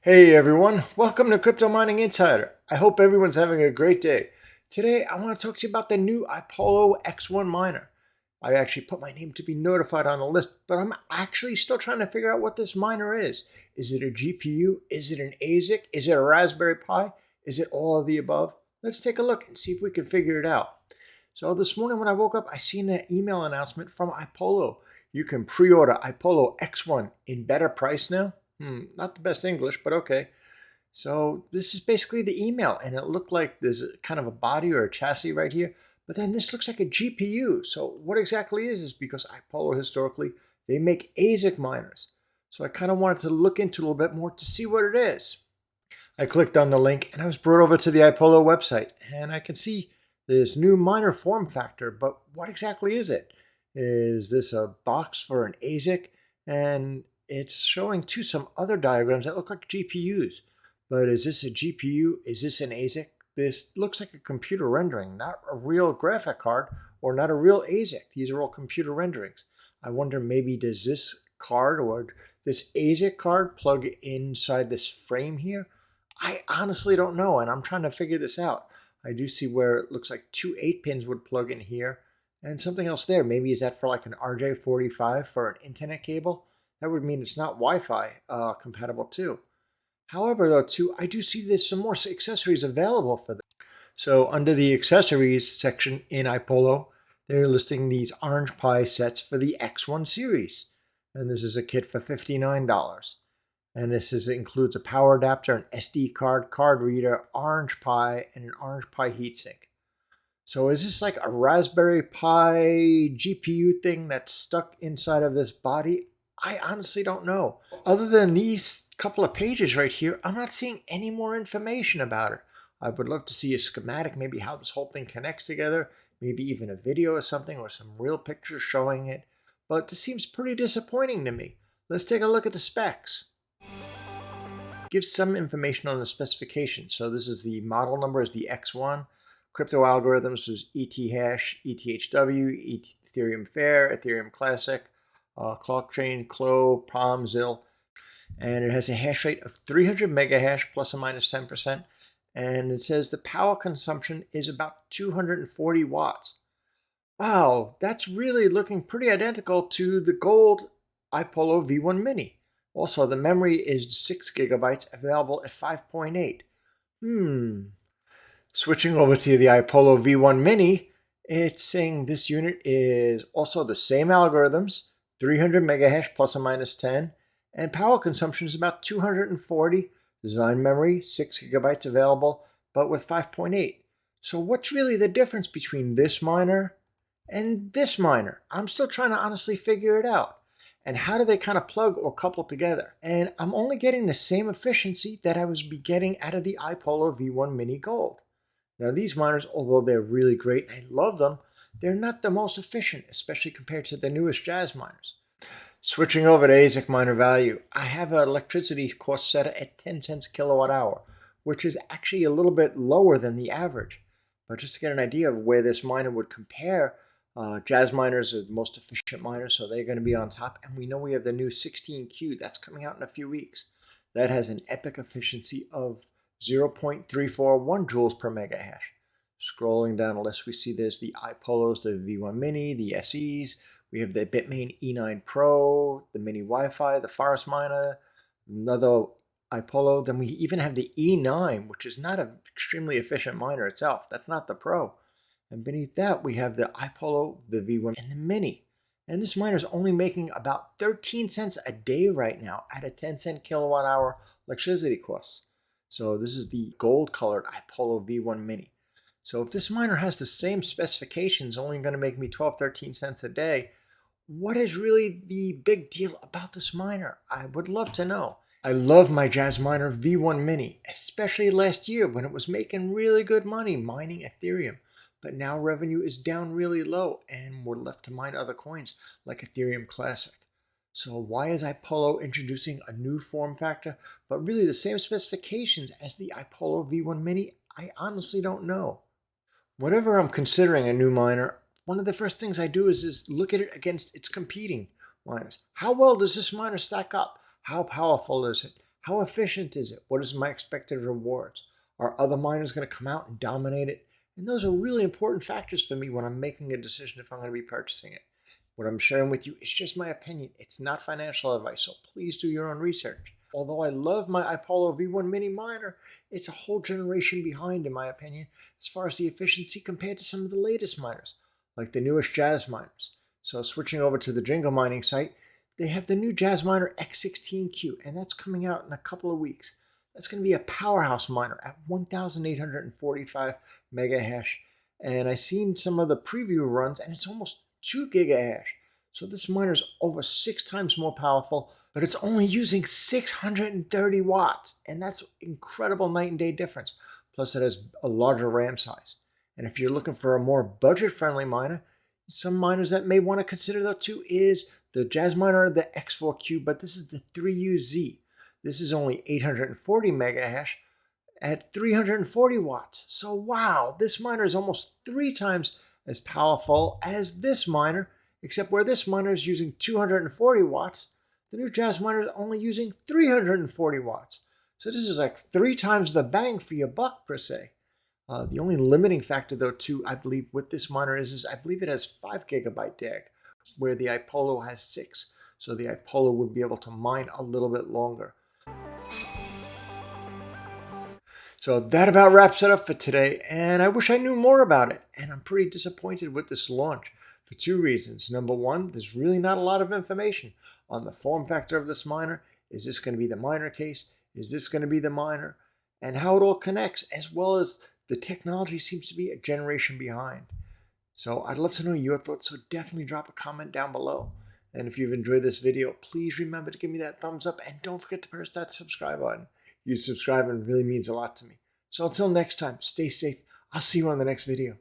Hey everyone, welcome to Crypto Mining Insider. I hope everyone's having a great day. Today I want to talk to you about the new iPollo X1 miner. I actually put my name to be notified on the list, but I'm actually still trying to figure out what this miner is. Is it a GPU? Is it an ASIC? Is it a Raspberry Pi? Is it all of the above? Let's take a look and see if we can figure it out. So this morning when I woke up, I seen an email announcement from iPollo. You can pre-order iPollo X1 in better price now. Not the best English, but okay. So this is basically the email, and it looked like there's kind of a body or a chassis right here, but then this looks like a GPU. So what exactly is this? Because iPollo historically, they make ASIC miners. So I kind of wanted to look into it a little bit more to see what it is. I clicked on the link and I was brought over to the iPollo website, and I can see this new miner form factor, but what exactly is it? Is this a box for an ASIC? And it's showing too some other diagrams that look like GPUs. But is this a GPU? Is this an ASIC? This looks like a computer rendering, not a real graphic card or not a real ASIC. These are all computer renderings. I wonder, maybe does this card or this ASIC card plug inside this frame here? I honestly don't know, and I'm trying to figure this out. I do see where it looks like two 8-pins would plug in here and something else there. Maybe is that for like an RJ45 for an internet cable? That would mean it's not Wi-Fi compatible too. However, though, too, I do see there's some more accessories available for this. So under the accessories section in iPollo, they're listing these Orange Pi sets for the X1 series. And this is a kit for $59. And includes a power adapter, an SD card, card reader, Orange Pi, and an Orange Pi heatsink. So is this like a Raspberry Pi GPU thing that's stuck inside of this body? I honestly don't know. Other than these couple of pages right here, I'm not seeing any more information about it. I would love to see a schematic, maybe how this whole thing connects together, maybe even a video or something, or some real pictures showing it. But this seems pretty disappointing to me. Let's take a look at the specs. Gives some information on the specifications. So this is the model number is the X1. Crypto algorithms is ET hash, ETHW, Ethereum Fair, Ethereum Classic, clock chain, Clo, Prom, Zil. And it has a hash rate of 300 megahash plus or minus 10%. And it says the power consumption is about 240 watts. Wow, that's really looking pretty identical to the gold iPollo V1 Mini. Also, the memory is 6 gigabytes, available at 5.8. Switching over to the iPollo V1 Mini, it's saying this unit is also the same algorithms, 300 megahash plus or minus 10, and power consumption is about 240. Design memory, 6 gigabytes available, but with 5.8. So what's really the difference between this miner and this miner? I'm still trying to honestly figure it out. And how do they kind of plug or couple together? And I'm only getting the same efficiency that I was getting out of the iPollo V1 Mini Gold. Now these miners, although they're really great, and I love them, they're not the most efficient, especially compared to the newest Jazz miners. Switching over to ASIC miner value, I have an electricity cost set at 10 cents kilowatt hour, which is actually a little bit lower than the average. But just to get an idea of where this miner would compare, Jazz miners are the most efficient miners, so they're going to be on top. And we know we have the new 16Q that's coming out in a few weeks. That has an epic efficiency of 0.341 joules per megahash. Scrolling down the list, we see there's the iPollos, the V1 Mini, the SEs. We have the BITMAIN E9 Pro, the Mini Wi-Fi, the Forest Miner, another iPollo. Then we even have the E9, which is not an extremely efficient miner itself. That's not the Pro. And beneath that, we have the iPollo, the V1, and the Mini. And this miner is only making about 13 cents a day right now at a 10 cent kilowatt hour electricity cost. So this is the gold colored iPollo V1 Mini. So if this miner has the same specifications, only going to make me 12, 13 cents a day, what is really the big deal about this miner? I would love to know. I love my Jasminer V1 Mini, especially last year when it was making really good money mining Ethereum. But now revenue is down really low and we're left to mine other coins like Ethereum Classic. So why is iPollo introducing a new form factor, but really the same specifications as the iPollo V1 Mini? I honestly don't know. Whenever I'm considering a new miner, one of the first things I do is look at it against its competing miners. How well does this miner stack up? How powerful is it? How efficient is it? What is my expected rewards? Are other miners going to come out and dominate it? And those are really important factors for me when I'm making a decision if I'm going to be purchasing it. What I'm sharing with you is just my opinion. It's not financial advice, so please do your own research. Although I love my iPollo V1 mini miner, it's a whole generation behind, in my opinion, as far as the efficiency compared to some of the latest miners, like the newest jasminers. So switching over to the Jingle mining site, they have the new jasminer X16Q, and that's coming out in a couple of weeks. That's going to be a powerhouse miner at 1,845 mega hash. And I've seen some of the preview runs, and it's almost 2 gigahash. So this miner is over 6 times more powerful, but it's only using 630 watts. And that's incredible night and day difference. Plus it has a larger RAM size. And if you're looking for a more budget-friendly miner, some miners that may want to consider though too is the jasminer, the X4Q, but this is the 3UZ. This is only 840 mega hash at 340 watts. So wow, this miner is almost 3 times as powerful as this miner, except where this miner is using 240 watts, the new jasminer is only using 340 watts. So this is like 3 times the bang for your buck per se. The only limiting factor though too, I believe, with this miner is I believe it has 5 gigabyte DAG, where the iPollo has 6. So the iPollo would be able to mine a little bit longer. So that about wraps it up for today, and I wish I knew more about it. And I'm pretty disappointed with this launch for 2 reasons. Number one, there's really not a lot of information on the form factor of this miner. Is this going to be the miner case? Is this going to be the miner? And how it all connects, as well as the technology seems to be a generation behind. So I'd love to know your thoughts, so definitely drop a comment down below. And if you've enjoyed this video, please remember to give me that thumbs up, and don't forget to press that subscribe button. You subscribing really means a lot to me. So until next time, stay safe. I'll see you on the next video.